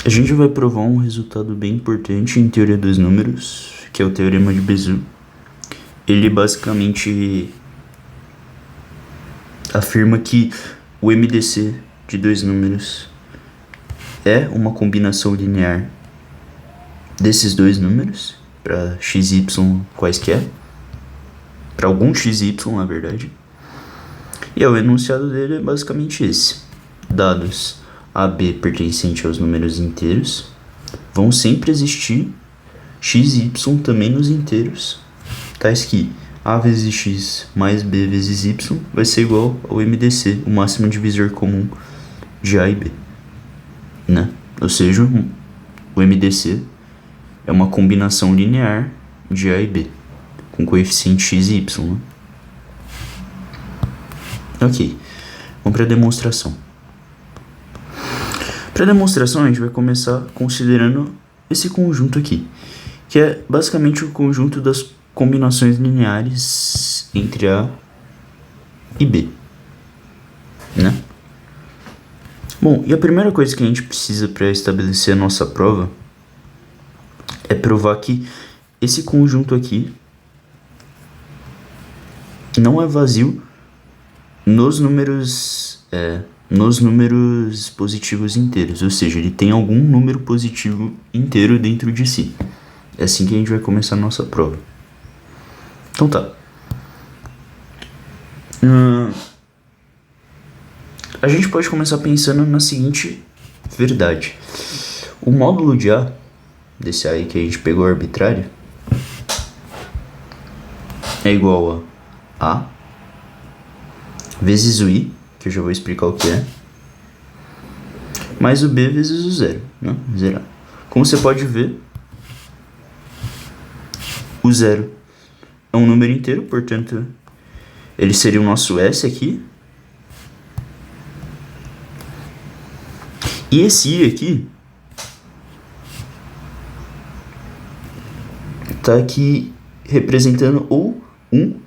A gente vai provar um resultado bem importante em teoria dos números, que é o teorema de Bézout. Ele basicamente afirma que o MDC de dois números é uma combinação linear desses dois números para x e y quaisquer, para algum x e y na verdade. E o enunciado dele é basicamente esse: dados a, b pertencente aos números inteiros, vão sempre existir x e y também nos inteiros, tais que a vezes x mais b vezes y vai ser igual ao MDC, o máximo divisor comum de a e b, né? Ou seja, o MDC é uma combinação linear de a e b, com coeficiente x e y, né? Ok, vamos para a demonstração. Para a demonstração, a gente vai começar considerando esse conjunto aqui, que é basicamente o conjunto das combinações lineares entre A e B, né? Bom, e a primeira coisa que a gente precisa para estabelecer a nossa prova é provar que esse conjunto aqui não é vazio nos números positivos inteiros, ou seja, ele tem algum número positivo inteiro dentro de si. É assim que a gente vai começar a nossa prova. Então tá. A gente pode começar pensando na seguinte verdade: o módulo de A, desse A aí que a gente pegou arbitrário, é igual a A vezes o I, que eu já vou explicar o que é, mais o B vezes o zero, né? Zerar. Como você pode ver, o zero é um número inteiro, portanto, ele seria o nosso S aqui. E esse I aqui tá aqui representando ou 1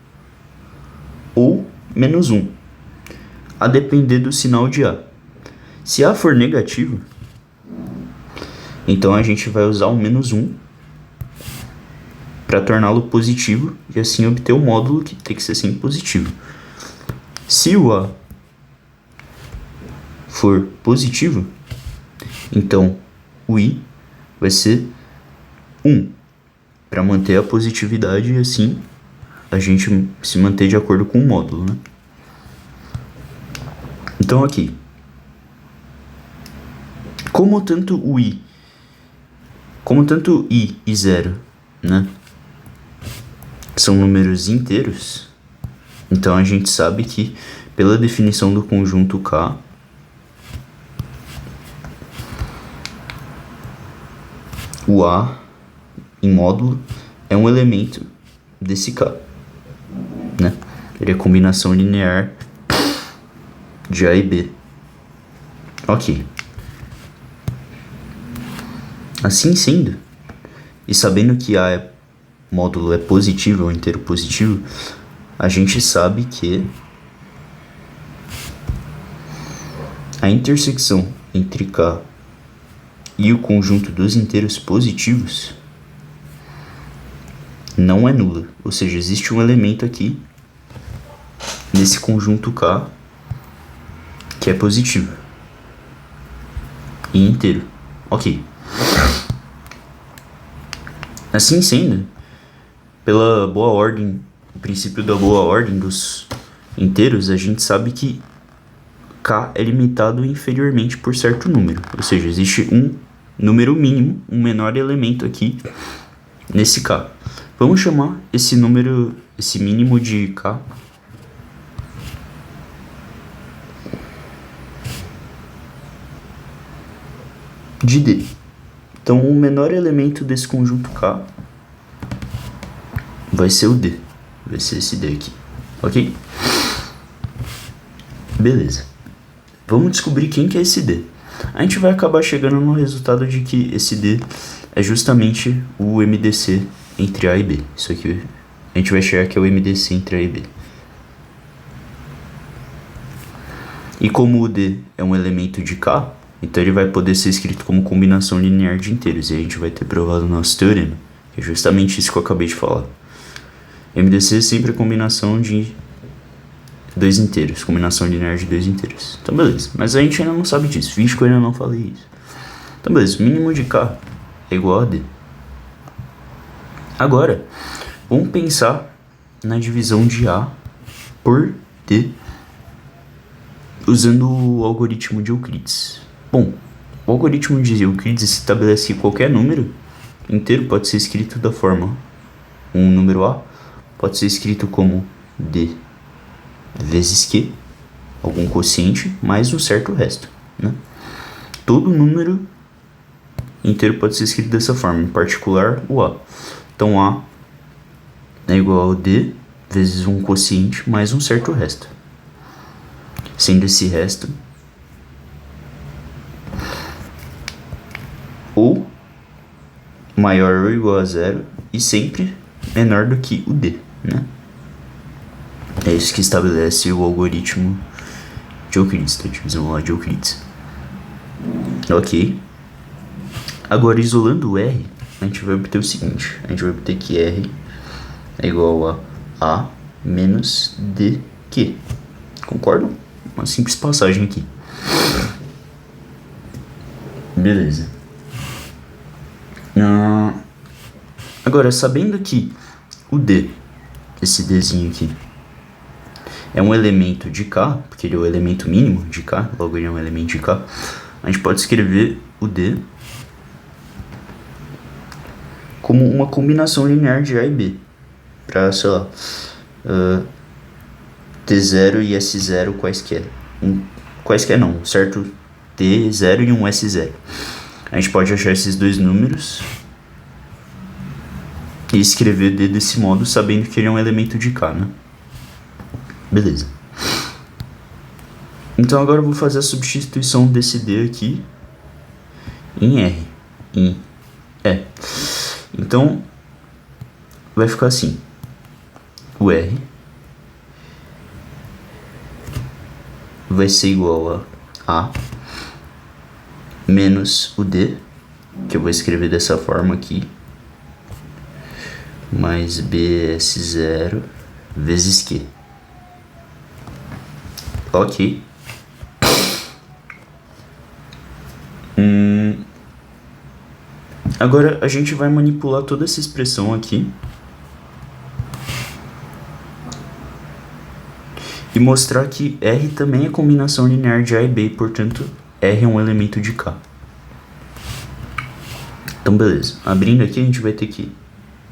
ou menos 1, a depender do sinal de A. Se A for negativo, então a gente vai usar o menos 1 para torná-lo positivo e assim obter o módulo, que tem que ser sempre positivo. Se o A for positivo, então o I vai ser 1 para manter a positividade e assim a gente se manter de acordo com o módulo, né? Então aqui, como tanto I e 0, né, são números inteiros, então a gente sabe que pela definição do conjunto K, o A em módulo é um elemento desse K, né? Ele é combinação linear de A e B. Ok. Assim sendo, e sabendo que módulo é positivo, é um inteiro positivo, a gente sabe que a intersecção entre K e o conjunto dos inteiros positivos não é nula. Ou seja, existe um elemento aqui nesse conjunto K que é positivo e inteiro. Ok. Assim sendo, pela boa ordem, o princípio da boa ordem dos inteiros, a gente sabe que K é limitado inferiormente por certo número. Ou seja, existe um número mínimo, um menor elemento aqui nesse K. Vamos chamar esse número, esse mínimo de K de D. Então, o menor elemento desse conjunto K vai ser o D. Vai ser esse D aqui. Ok? Beleza. Vamos descobrir quem que é esse D. A gente vai acabar chegando no resultado de que esse D é justamente o MDC entre A e B. Isso aqui a gente vai chegar que é o MDC entre A e B. E como o D é um elemento de K, Então ele vai poder ser escrito como combinação linear de inteiros. E a gente vai ter provado o nosso teorema, que é justamente isso que eu acabei de falar. MDC é sempre a combinação de dois inteiros, combinação linear de dois inteiros. Então beleza, mas a gente ainda não sabe disso, finge que eu ainda não falei isso. Então beleza, o mínimo de K é igual a D. Agora, vamos pensar na divisão de A por D usando o algoritmo de Euclides. Bom, o algoritmo de Euclides estabelece que qualquer número inteiro pode ser escrito da forma um número A pode ser escrito como D vezes Q, algum quociente, mais um certo resto, né? Todo número inteiro pode ser escrito dessa forma, em particular o A. Então A é igual a D vezes um quociente mais um certo resto. Sendo esse resto ou maior ou igual a zero e sempre menor do que o D, né? É isso que estabelece o algoritmo de Euclides, da divisão lá de Euclides. Ok. Agora, isolando o R, a gente vai obter o seguinte. A gente vai obter que R é igual a menos DQ. Concordam? Uma simples passagem aqui. Beleza. Agora, sabendo que o D, esse Dzinho aqui, é um elemento de K, porque ele é o elemento mínimo de K, logo ele é um elemento de K, a gente pode escrever o D como uma combinação linear de A e B, para, sei lá, T0 e S0 quaisquer. Quaisquer não, certo? T0 e um S0. A gente pode achar esses dois números e escrever D desse modo, sabendo que ele é um elemento de K, né? Beleza. Então agora eu vou fazer a substituição desse D aqui em R, em E. Então vai ficar assim: o R vai ser igual a menos o D, que eu vou escrever dessa forma aqui, mais BS0 vezes Q. Ok. Agora a gente vai manipular toda essa expressão aqui e mostrar que R também é combinação linear de A e B, e, portanto, R é um elemento de K. Então, beleza. Abrindo aqui, a gente vai ter que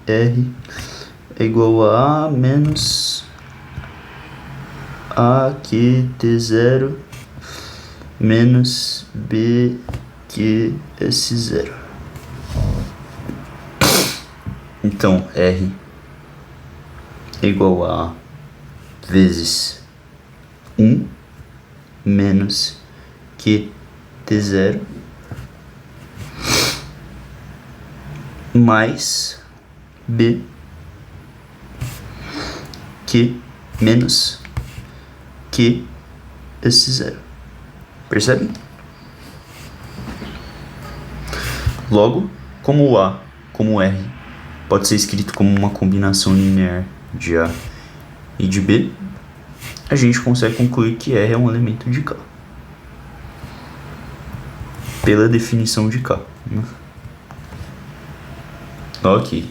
R é igual a A menos AQT0 menos BQS0. Então, R é igual a A vezes 1 menos QT0 mais B Q menos QS0. Percebem? Logo, como o A, como o R, pode ser escrito como uma combinação linear de A e de B, a gente consegue concluir que R é um elemento de K. Pela definição de K, né? Ok.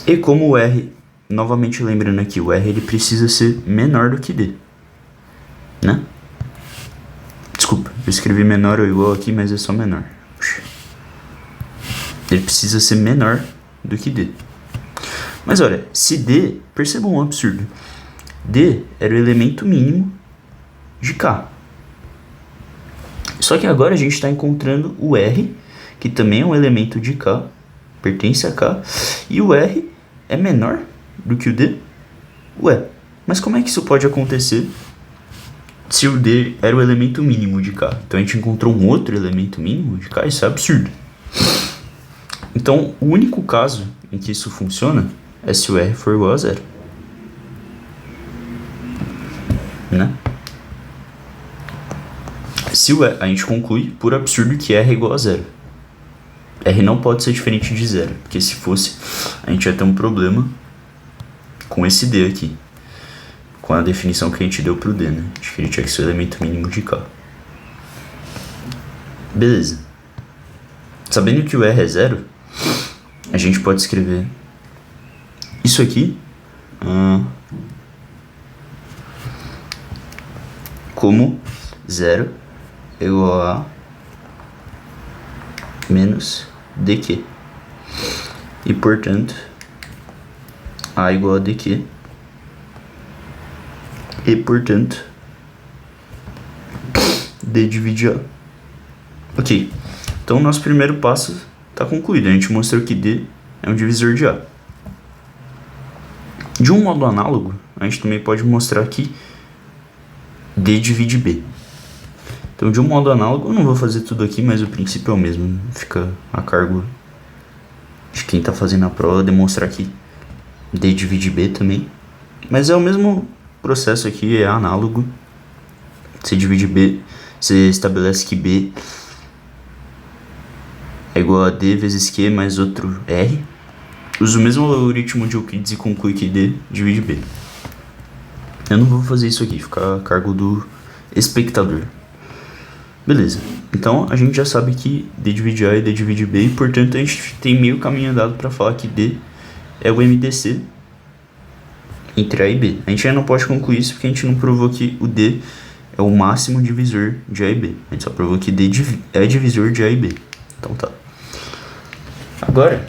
E como o R, novamente lembrando aqui, o R ele precisa ser menor do que D, né? Desculpa, eu escrevi menor ou igual aqui, mas é só menor. Ele precisa ser menor do que D. Mas olha, se D, percebam um absurdo. D era o elemento mínimo de K. Só que agora a gente está encontrando o R, que também é um elemento de K, pertence a K, e o R é menor do que o D. Ué, mas como é que isso pode acontecer se o D era o elemento mínimo de K? Então a gente encontrou um outro elemento mínimo de K, isso é absurdo. Então o único caso em que isso funciona é se o R for igual a zero. né? Se o R, a gente conclui, por absurdo, que R é igual a zero. R não pode ser diferente de zero, porque se fosse, a gente ia ter um problema com esse D aqui, com a definição que a gente deu pro D, né? Acho que ele tinha que ser o elemento mínimo de K. Beleza. Sabendo que o R é zero, a gente pode escrever isso aqui como zero é igual a menos dq. E, portanto, A igual a dq. E, portanto, D divide A. Ok. Então, o nosso primeiro passo está concluído. A gente mostrou que D é um divisor de A. De um modo análogo, a gente também pode mostrar que D divide B. Então, de um modo análogo, eu não vou fazer tudo aqui, mas o princípio é o mesmo. Fica a cargo de quem está fazendo a prova demonstrar que D divide B também. Mas é o mesmo processo aqui, é análogo. Você divide B, você estabelece que B é igual a D vezes Q mais outro R. Usa o mesmo algoritmo de Euclides e conclui que D divide B. Eu não vou fazer isso aqui, fica a cargo do espectador. Beleza, então a gente já sabe que D divide A e D divide B, e portanto a gente tem meio caminho andado para falar que D é o MDC entre A e B. A gente ainda não pode concluir isso porque a gente não provou que o D é o máximo divisor de A e B. A gente só provou que D é divisor de A e B. Então tá. Agora,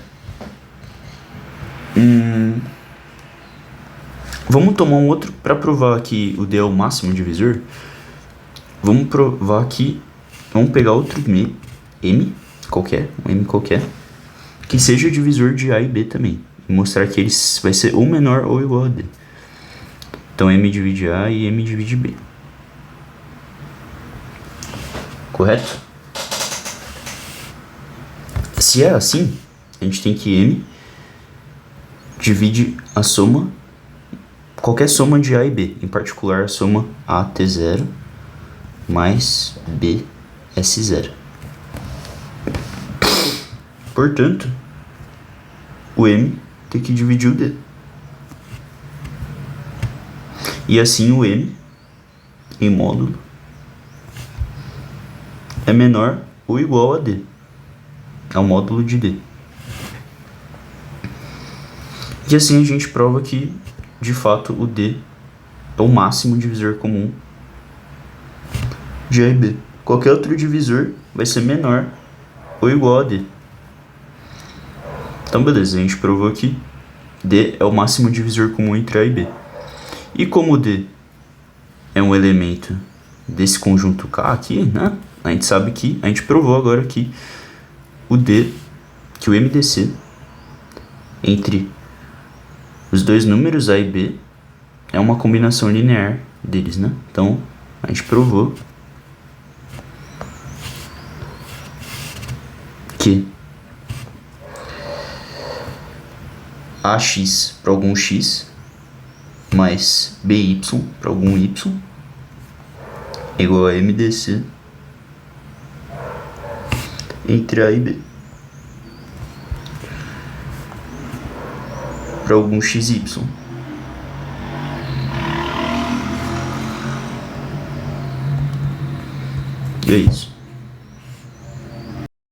vamos tomar um outro para provar que o D é o máximo divisor. Vamos provar que vamos pegar outro M qualquer, um M qualquer, que seja divisor de A e B também, e mostrar que ele vai ser ou menor ou igual a D. Então M divide A e M divide B. Correto? Se é assim, a gente tem que M divide a soma, qualquer soma de A e B, em particular a soma AT0 mais BS0. Portanto, o M tem que dividir o D. E assim o M, em módulo, é menor ou igual a D, ao módulo de D. E assim a gente prova que, de fato, o D é o máximo divisor comum de A e B. Qualquer outro divisor vai ser menor ou igual a D. Então, beleza, a gente provou que D é o máximo divisor comum entre A e B. E como D é um elemento desse conjunto K aqui, né? A gente sabe que, a gente provou agora que o MDC entre os dois números A e B é uma combinação linear deles, né? Então, a gente provou que AX para algum X mais BY para algum Y é igual a MDC entre A e B para algum XY. E é isso.